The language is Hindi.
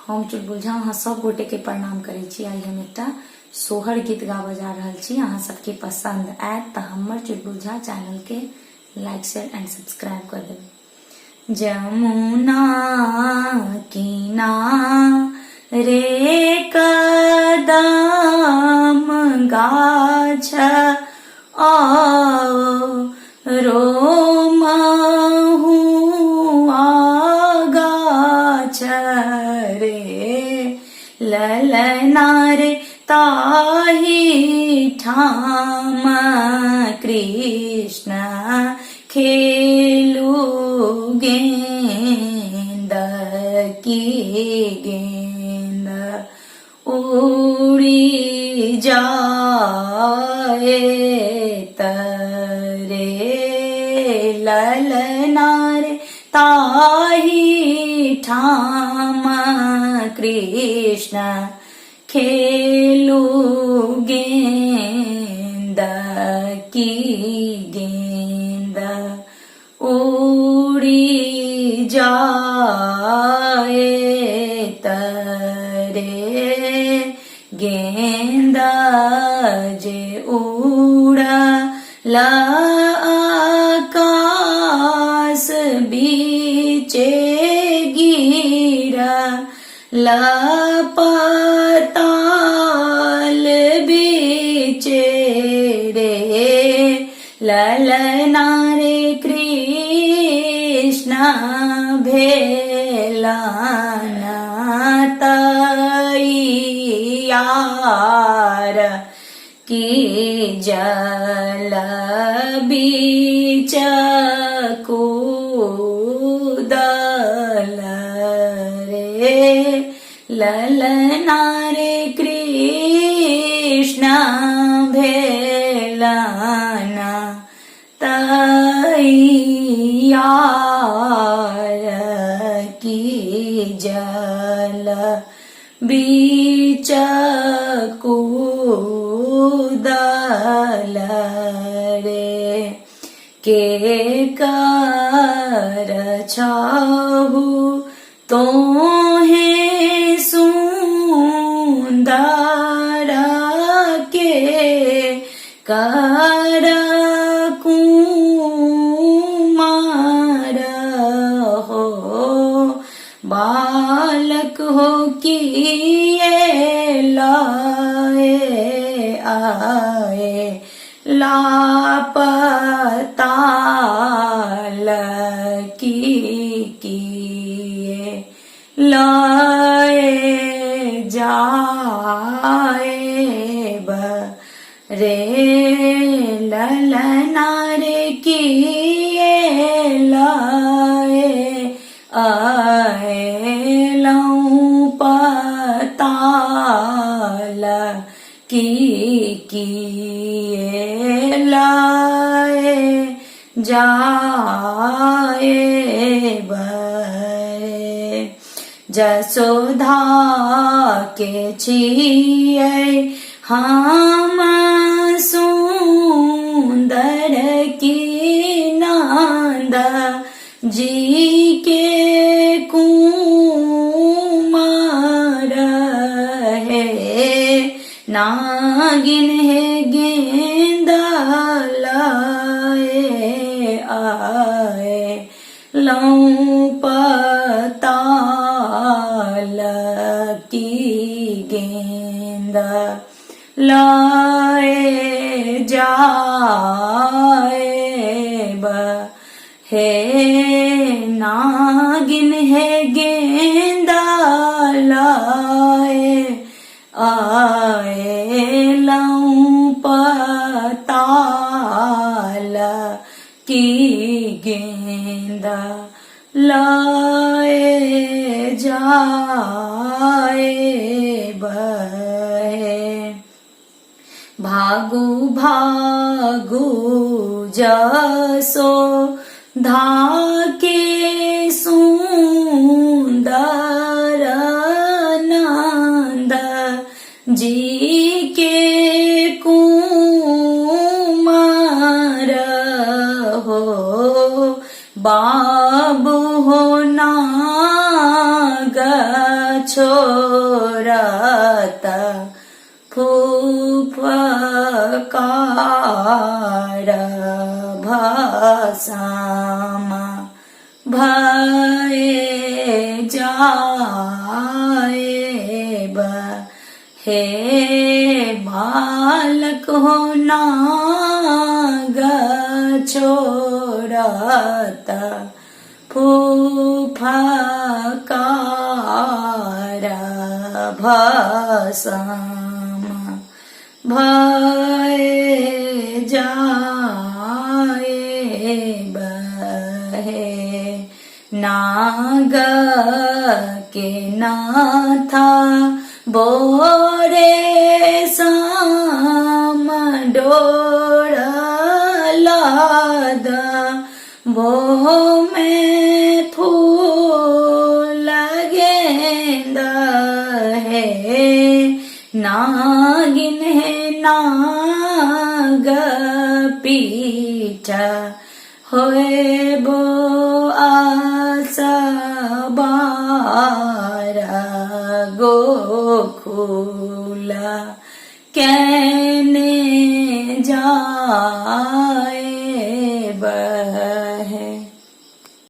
हम चुलबुल झा अहाँ सब गोटे के प्रणाम करे छी। आई हम एकटा सोहर गीत गाबऽ जा रहल छी। अहाँ सबके पसंद आयत तऽ हमर चुलबुल झा चैनल के लाइक शेयर एंड सब्सक्राइब कर देबै। जमुना किनारे कदम गाछ रोमहु गाछ रे ललना रे ताहि ठाम कृष्ण खेलु गेंद की गेंद उड़ी जाए तरे ललना रे ताहि ठाम कृष्ण खेलु गेंद की गेंद उड़ी जाए तरे गेंद जे उड़ल आकाश बीचे गिरल पाताल बीचे रे ललना रे कृष्ण भेलना तैयार की जल बीच कूदल रे ललना रे कृष्ण भेलना तैयार की जल बीच कूदल रे के कर छहु तोहे सुंदर के कर कुमार हो बालक हो किए लाए आए लापताल की किए लाए जाए रे ललना रे किए लाए आए लऊं पताल की किए लाए जाए जसोधा के छिए हम सुंदर की नंद जी के कुमार है नागिन है गेंद लाए आए लऊं पताल की गेंद लाए जाए हे नागिन है गेंद लाए आए लऊं पताल की गेंद लाए जाए भागु भागु जसो धाके सुंदर नंद जी के कुमार हो बाबू हो नाग छोड़ता फूफकार भाषामा भये जाएब हे बालक हो नाग छोड़ता फूफकार भाषामा भये जाएब हे नाग के नाथा बोरे साम डोर लाद बो में फूल गेंदा है नागिन है नाग पीठ होए बो आसबारा गोकुला कहने जाए